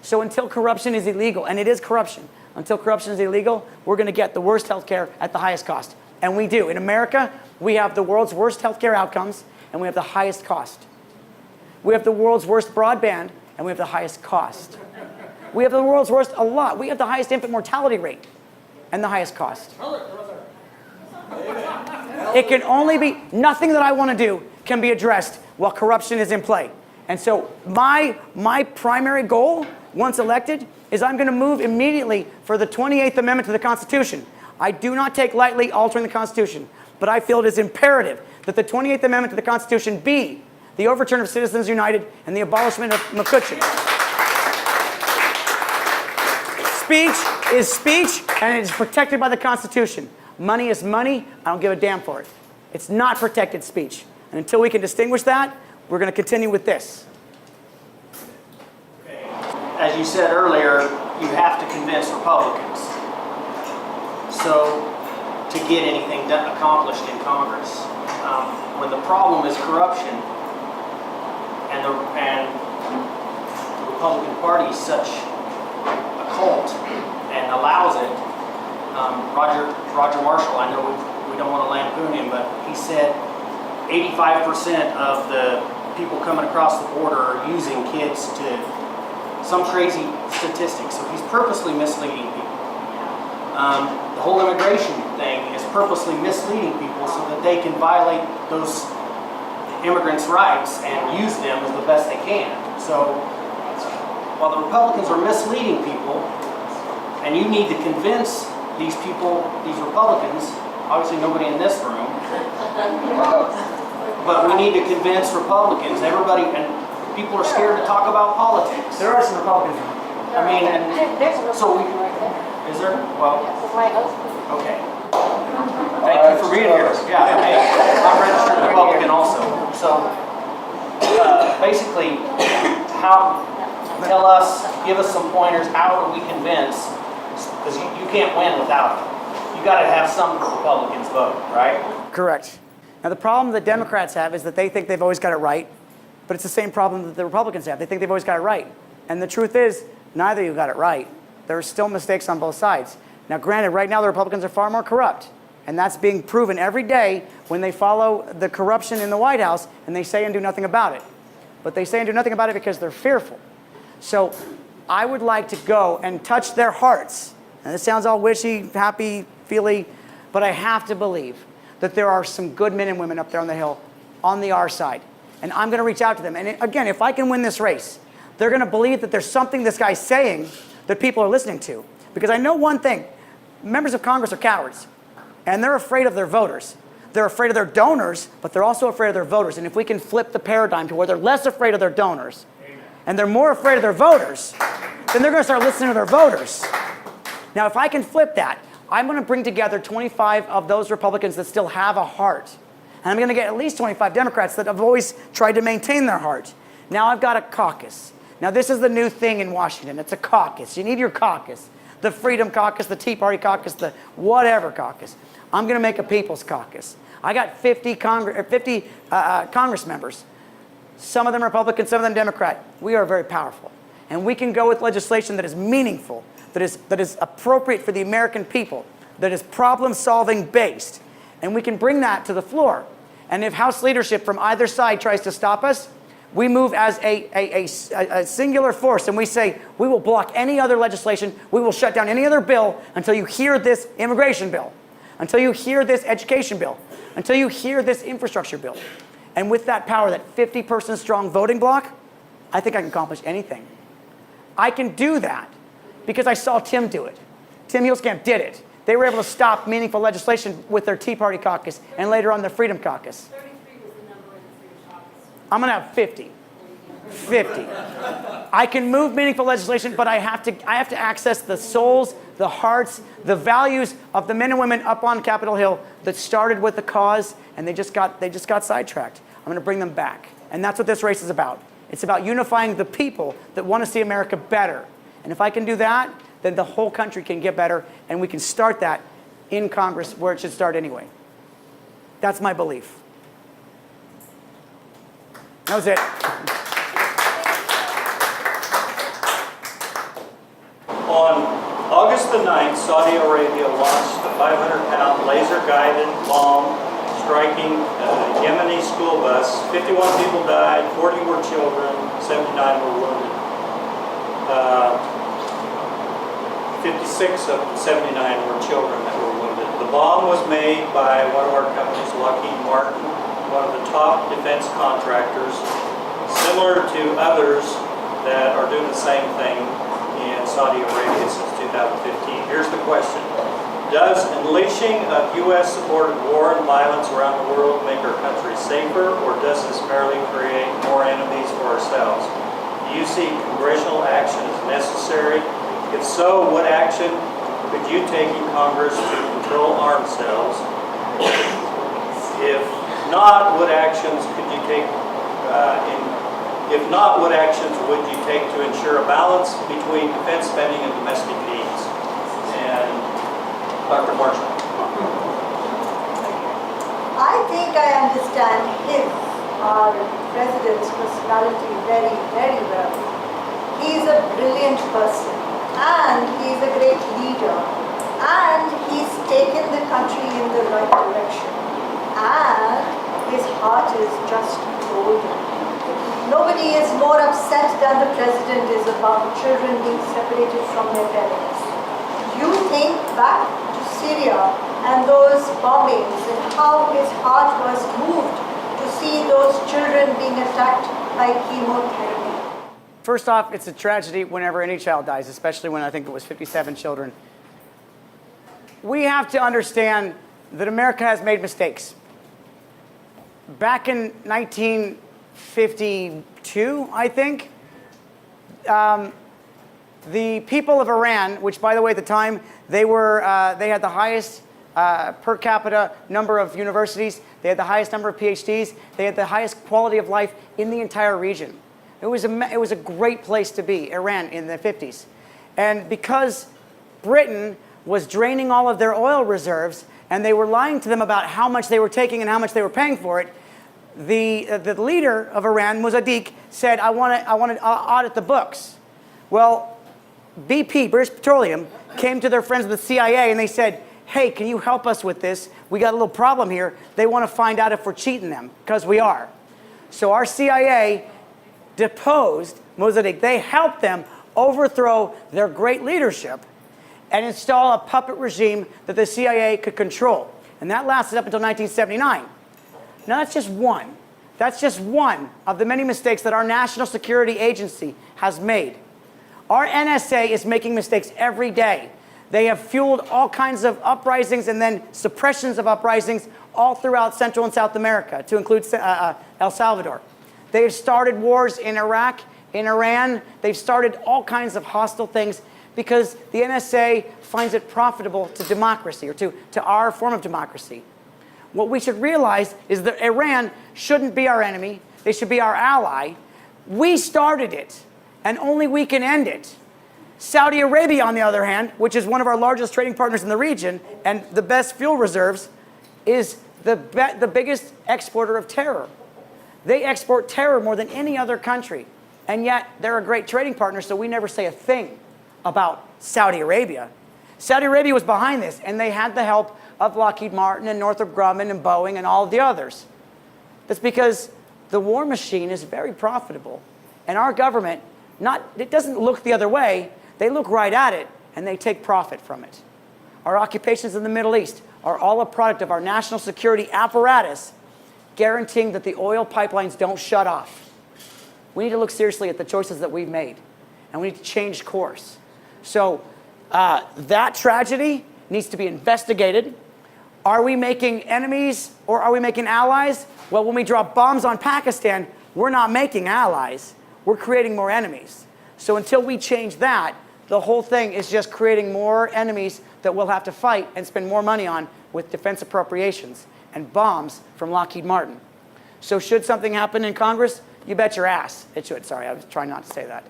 So until corruption is illegal, and it is corruption, until corruption is illegal, we're going to get the worst health care at the highest cost. And we do. In America, we have the world's worst health care outcomes, and we have the highest cost. We have the world's worst broadband, and we have the highest cost. We have the world's worst a lot. We have the highest infant mortality rate and the highest cost. It can only be, nothing that I want to do can be addressed while corruption is in play. And so my primary goal, once elected, is I'm going to move immediately for the 28th Amendment to the Constitution. I do not take lightly altering the Constitution, but I feel it is imperative that the 28th Amendment to the Constitution be the overturn of Citizens United and the abolishment of McCutcheon. Speech is speech, and it is protected by the Constitution. Money is money. I don't give a damn for it. It's not protected speech. And until we can distinguish that, we're going to continue with this. As you said earlier, you have to convince Republicans. So, to get anything accomplished in Congress, when the problem is corruption, and the Republican Party is such a cult and allows it, Roger Marshall, I know we don't want to lampoon him, but he said 85% of the people coming across the border are using kids to some crazy statistics. So he's purposely misleading people. The whole immigration thing is purposely misleading people so that they can violate those immigrants' rights and use them as the best they can. So while the Republicans are misleading people, and you need to convince these people, these Republicans, obviously nobody in this room, but we need to convince Republicans, everybody, and people are scared to talk about politics. There are some Republicans. I mean, and so we, is there? Well, okay. Thank you for being here. Yeah, hey, I'm a registered Republican also. So, basically, give us some pointers, how do we convince, because you can't win without them. You got to have some Republicans vote, right? Correct. Now the problem that Democrats have is that they think they've always got it right, but it's the same problem that the Republicans have. They think they've always got it right. And the truth is, neither of you got it right. There are still mistakes on both sides. Now granted, right now the Republicans are far more corrupt, and that's being proven every day when they follow the corruption in the White House and they say and do nothing about it. But they say and do nothing about it because they're fearful. So I would like to go and touch their hearts. And it sounds all wishy, happy, feely, but I have to believe that there are some good men and women up there on the Hill on the our side. And I'm going to reach out to them. And again, if I can win this race, they're going to believe that there's something this guy's saying that people are listening to. Because I know one thing, members of Congress are cowards, and they're afraid of their voters. They're afraid of their donors, but they're also afraid of their voters. And if we can flip the paradigm to where they're less afraid of their donors, and they're more afraid of their voters, then they're going to start listening to their voters. Now, if I can flip that, I'm going to bring together 25 of those Republicans that still have a heart. And I'm going to get at least 25 Democrats that have always tried to maintain their heart. Now I've got a caucus. Now this is the new thing in Washington. It's a caucus. You need your caucus. The Freedom Caucus, the Tea Party Caucus, the whatever caucus. I'm going to make a People's Caucus. I got 50 Congress members. Some of them Republican, some of them Democrat. We are very powerful. And we can go with legislation that is meaningful, that is appropriate for the American people, that is problem-solving based. And we can bring that to the floor. And if House leadership from either side tries to stop us, we move as a singular force and we say, we will block any other legislation, we will shut down any other bill until you hear this immigration bill, until you hear this education bill, until you hear this infrastructure bill. And with that power, that 50-person strong voting bloc, I think I can accomplish anything. I can do that because I saw Tim do it. Tim Huelskamp did it. They were able to stop meaningful legislation with their Tea Party caucus and later on their Freedom Caucus. 33 was the number in the Freedom Caucus. I'm going to have 50. 50. I can move meaningful legislation, but I have to access the souls, the hearts, the values of the men and women up on Capitol Hill that started with the cause, and they just got sidetracked. I'm going to bring them back. And that's what this race is about. It's about unifying the people that want to see America better. And if I can do that, then the whole country can get better, and we can start that in Congress where it should start anyway. That's my belief. That was it. On August the 9th, Saudi Arabia launched the 500-pound laser-guided bomb striking a Yemeni school bus. 51 people died, 40 were children, 79 were wounded. 56 of 79 were children that were wounded. The bomb was made by one of our companies, Lockheed Martin, one of the top defense contractors, similar to others that are doing the same thing in Saudi Arabia since 2015. Here's the question. Does unleashing of U.S.-supported war and violence around the world make our country safer, or does this merely create more enemies for ourselves? Do you see congressional action as necessary? If so, what action could you take in Congress to control arms sales? If not, what actions could you take if not, what actions would you take to ensure a balance between defense spending and domestic needs? And Dr. Marshall. I think I understand our president's personality very, very well. He's a brilliant person, and he's a great leader, and he's taken the country in the right direction, and his heart is just golden. Nobody is more upset than the president is about children being separated from their parents. You think back to Syria and those bombings and how his heart was moved to see those children being attacked by chemotherapy. First off, it's a tragedy whenever any child dies, especially when I think it was 57 children. We have to understand that America has made mistakes. Back in 1952, I think, the people of Iran, which by the way at the time, they had the highest per capita number of universities, they had the highest number of PhDs, they had the highest quality of life in the entire region. It was a great place to be, Iran, in the 50s. And because Britain was draining all of their oil reserves, and they were lying to them about how much they were taking and how much they were paying for it, the leader of Iran, Mossadegh, said, I want to audit the books. Well, BP, British Petroleum, came to their friends at the CIA and they said, hey, can you help us with this? We got a little problem here. They want to find out if we're cheating them, because we are. So our CIA deposed Mossadegh. They helped them overthrow their great leadership and install a puppet regime that the CIA could control. And that lasted up until 1979. Now that's just one. That's just one of the many mistakes that our National Security Agency has made. Our NSA is making mistakes every day. They have fueled all kinds of uprisings and then suppressions of uprisings all throughout Central and South America, to include El Salvador. They have started wars in Iraq, in Iran. They've started all kinds of hostile things because the NSA finds it profitable to democracy, or to our form of democracy. What we should realize is that Iran shouldn't be our enemy. They should be our ally. We started it, and only we can end it. Saudi Arabia, on the other hand, which is one of our largest trading partners in the region and the best fuel reserves, is the biggest exporter of terror. They export terror more than any other country, and yet they're a great trading partner, so we never say a thing about Saudi Arabia. Saudi Arabia was behind this, and they had the help of Lockheed Martin and Northrop Grumman and Boeing and all of the others. That's because the war machine is very profitable, and our government, it doesn't look the other way. They look right at it, and they take profit from it. Our occupations in the Middle East are all a product of our national security apparatus guaranteeing that the oil pipelines don't shut off. We need to look seriously at the choices that we've made, and we need to change course. So that tragedy needs to be investigated. Are we making enemies or are we making allies? Well, when we drop bombs on Pakistan, we're not making allies. we're creating more enemies. So until we change that, the whole thing is just creating more enemies that we'll have to fight and spend more money on with defense appropriations and bombs from Lockheed Martin. So should something happen in Congress, you bet your ass it should. Sorry, I was trying not to say that.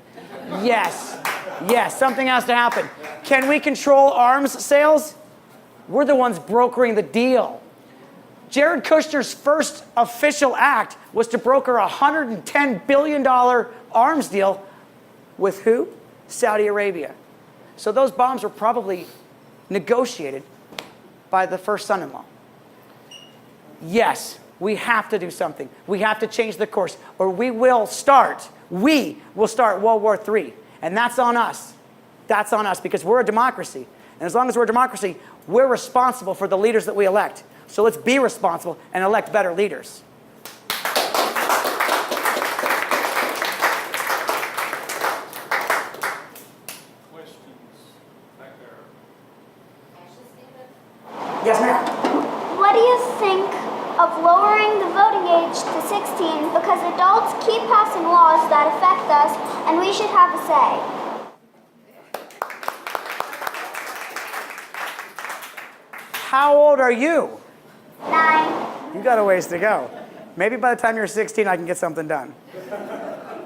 Yes, yes, something has to happen. Can we control arms sales? We're the ones brokering the deal. Jared Kushner's first official act was to broker a $110 billion arms deal with who? Saudi Arabia. So those bombs were probably negotiated by the first son-in-law. Yes, we have to do something. We have to change the course, or we will start World War III. And that's on us. That's on us, because we're a democracy. And as long as we're a democracy, we're responsible for the leaders that we elect. So let's be responsible and elect better leaders. Yes, ma'am. What do you think of lowering the voting age to 16 because adults keep passing laws that affect us and we should have a say? How old are you? 9. You got a ways to go. Maybe by the time you're 16, I can get something done.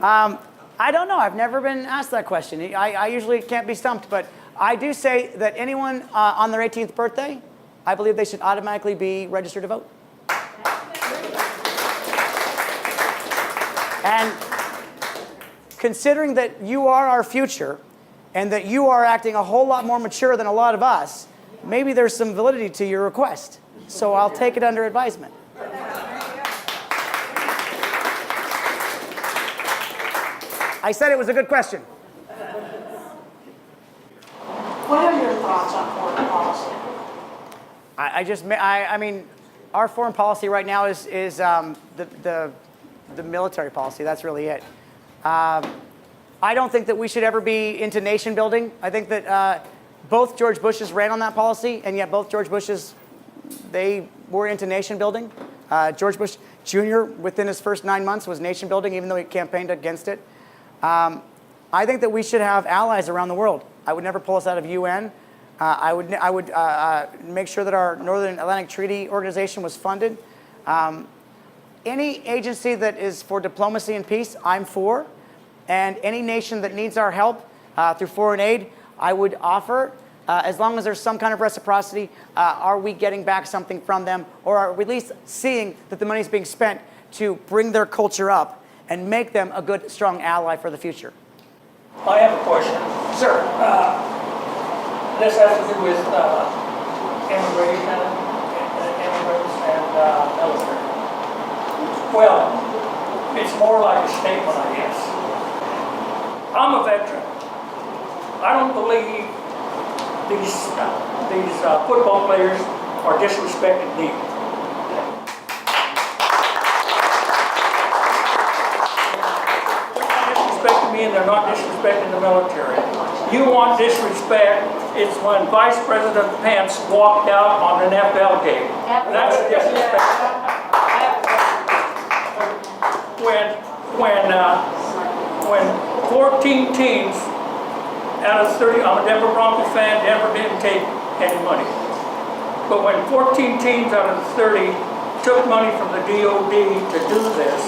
I don't know. I've never been asked that question. I usually can't be stumped, but I do say that anyone on their 18th birthday, I believe they should automatically be registered to vote. And considering that you are our future and that you are acting a whole lot more mature than a lot of us, maybe there's some validity to your request. So I'll take it under advisement. I said it was a good question. What are your thoughts on foreign policy? I mean, our foreign policy right now is the military policy. That's really it. I don't think that we should ever be into nation building. I think that both George Bushes ran on that policy, and yet both George Bushes, they were into nation building. George Bush Jr., within his first 9 months, was nation building, even though he campaigned against it. I think that we should have allies around the world. I would never pull us out of UN. I would make sure that our Northern Atlantic Treaty Organization was funded. Any agency that is for diplomacy and peace, I'm for. And any nation that needs our help through foreign aid, I would offer. As long as there's some kind of reciprocity, are we getting back something from them? Or are we at least seeing that the money is being spent to bring their culture up and make them a good, strong ally for the future? I have a question. Sir. This has to do with immigration, immigrants, and military. Well, it's more like a statement, I guess. I'm a veteran. I don't believe these football players are disrespecting me. They're not disrespecting me, and they're not disrespecting the military. You want disrespect, it's when Vice President Pence walked out on an NFL game. That's disrespect. When 14 teams out of 30, I'm a Denver Broncos fan, Denver didn't take any money. But when 14 teams out of 30 took money from the DOD to do this,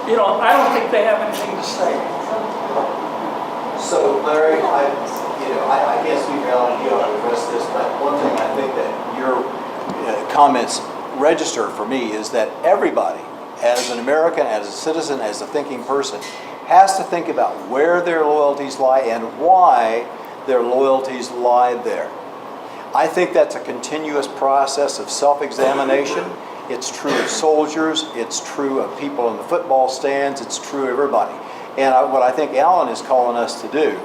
you know, I don't think they have anything to say. So, Larry, I can't speak for Alan, you ought to address this, but one thing I think that your comments register for me is that everybody, as an American, as a citizen, as a thinking person, has to think about where their loyalties lie and why their loyalties lie there. I think that's a continuous process of self-examination. It's true of soldiers, it's true of people in the football stands, it's true of everybody. And what I think Alan is calling us to do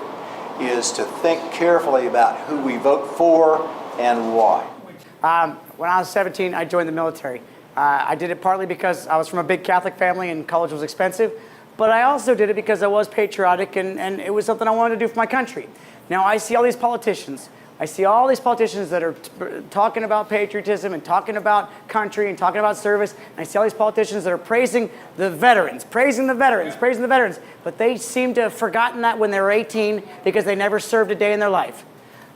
is to think carefully about who we vote for and why. When I was 17, I joined the military. I did it partly because I was from a big Catholic family and college was expensive, but I also did it because I was patriotic and it was something I wanted to do for my country. Now I see all these politicians I see all these politicians that are talking about patriotism and talking about country and talking about service. And I see all these politicians that are praising the veterans, praising the veterans, praising the veterans. But they seem to have forgotten that when they were 18 because they never served a day in their life.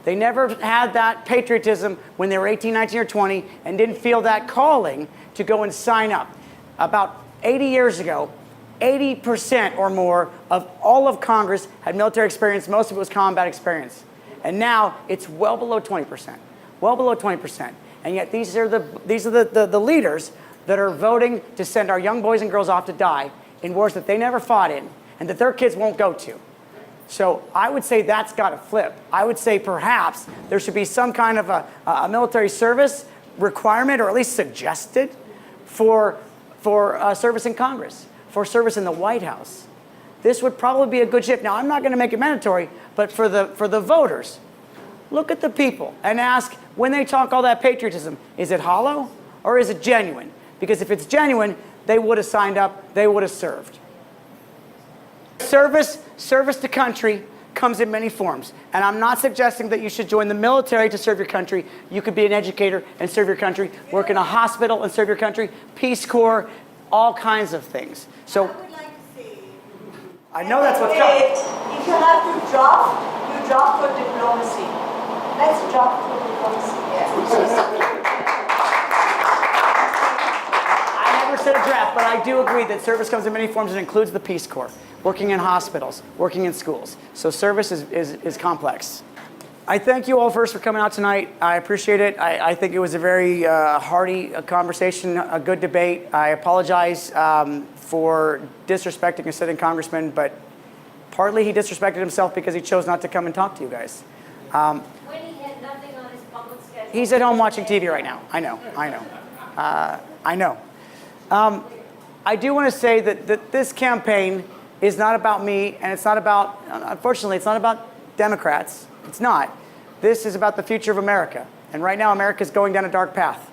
They never had that patriotism when they were 18, 19, or 20 and didn't feel that calling to go and sign up. About 80 years ago, 80% or more of all of Congress had military experience. Most of it was combat experience. And now it's well below 20%, well below 20%. And yet these are the leaders that are voting to send our young boys and girls off to die in wars that they never fought in and that their kids won't go to. So I would say that's got to flip. I would say perhaps there should be some kind of a military service requirement, or at least suggested, for service in Congress, for service in the White House. This would probably be a good shift. Now, I'm not going to make it mandatory, but for the voters, look at the people and ask, when they talk all that patriotism, is it hollow or is it genuine? Because if it's genuine, they would have signed up, they would have served. Service to country comes in many forms. And I'm not suggesting that you should join the military to serve your country. You could be an educator and serve your country, work in a hospital and serve your country, Peace Corps, all kinds of things. So I know that's what's coming. If you have to draft, you draft for diplomacy. Let's draft for diplomacy. I never said a draft, but I do agree that service comes in many forms and includes the Peace Corps, working in hospitals, working in schools. So service is complex. I thank you all first for coming out tonight. I appreciate it. I think it was a very hearty conversation, a good debate. I apologize for disrespecting a sitting congressman, but partly he disrespected himself because he chose not to come and talk to you guys. When he had nothing on his public schedule. He's at home watching TV right now. I know. I know. I do want to say that this campaign is not about me, and it's not about, unfortunately, it's not about Democrats. It's not. This is about the future of America. And right now, America is going down a dark path.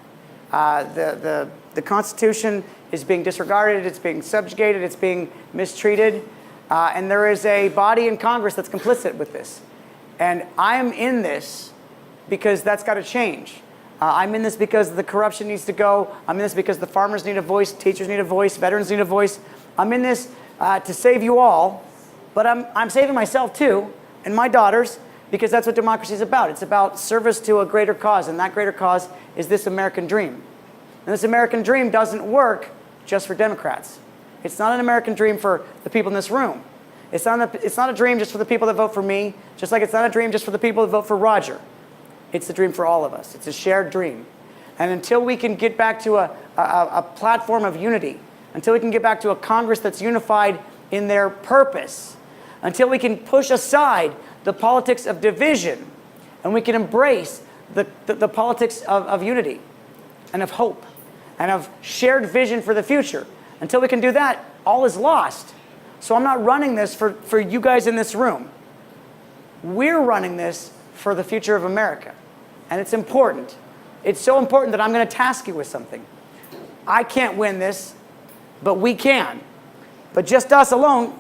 The Constitution is being disregarded, it's being subjugated, it's being mistreated, and there is a body in Congress that's complicit with this. And I'm in this because that's got to change. I'm in this because the corruption needs to go. I'm in this because the farmers need a voice, teachers need a voice, veterans need a voice. I'm in this to save you all, but I'm saving myself too, and my daughters, because that's what democracy is about. It's about service to a greater cause, and that greater cause is this American dream. And this American dream doesn't work just for Democrats. It's not an American dream for the people in this room. It's not a dream just for the people that vote for me, just like it's not a dream just for the people that vote for Roger. It's a dream for all of us. It's a shared dream. And until we can get back to a platform of unity, until we can get back to a Congress that's unified in their purpose, until we can push aside the politics of division, and we can embrace the politics of unity and of hope and of shared vision for the future. Until we can do that, all is lost. So I'm not running this for you guys in this room. We're running this for the future of America. And it's important. It's so important that I'm going to task you with something. I can't win this, but we can. But just us alone,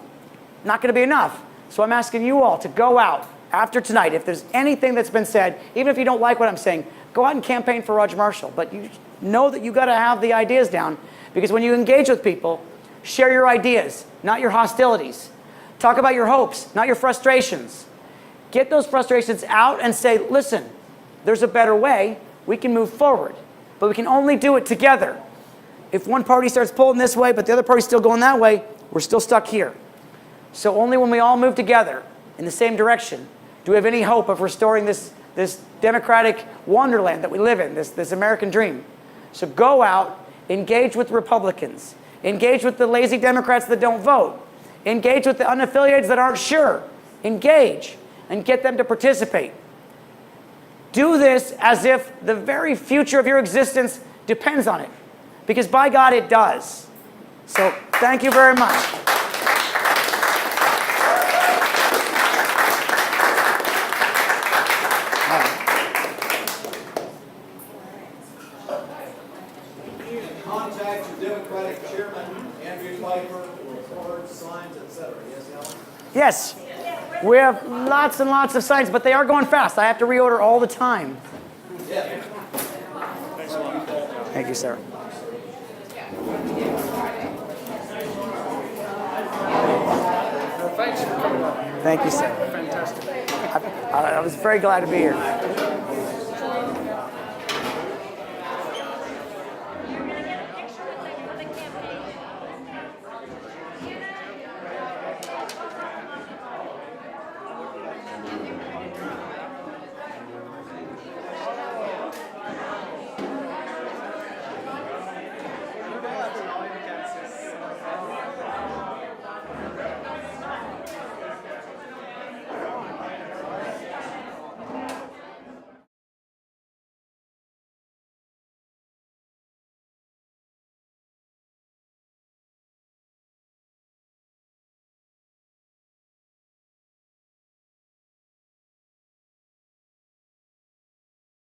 not going to be enough. So I'm asking you all to go out after tonight. If there's anything that's been said, even if you don't like what I'm saying, go out and campaign for Roger Marshall. But you know that you got to have the ideas down, because when you engage with people, share your ideas, not your hostilities. Talk about your hopes, not your frustrations. Get those frustrations out and say, listen, there's a better way. We can move forward, but we can only do it together. If one party starts pulling this way, but the other party's still going that way, we're still stuck here. So only when we all move together in the same direction do we have any hope of restoring this democratic wonderland that we live in, this American dream. So go out, engage with Republicans, engage with the lazy Democrats that don't vote, engage with the unaffiliated that aren't sure, engage and get them to participate. Do this as if the very future of your existence depends on it, because by God it does. So thank you very much. Contact your Democratic chairman, Andrew Piper, for cards, signs, etc. Yes, Alan? Yes. Yeah, We have lots and lots of signs, but they are going fast. I have to reorder all the time. Thank you, sir. Thanks for coming up. Thank you, sir. Fantastic. I was very glad to be here.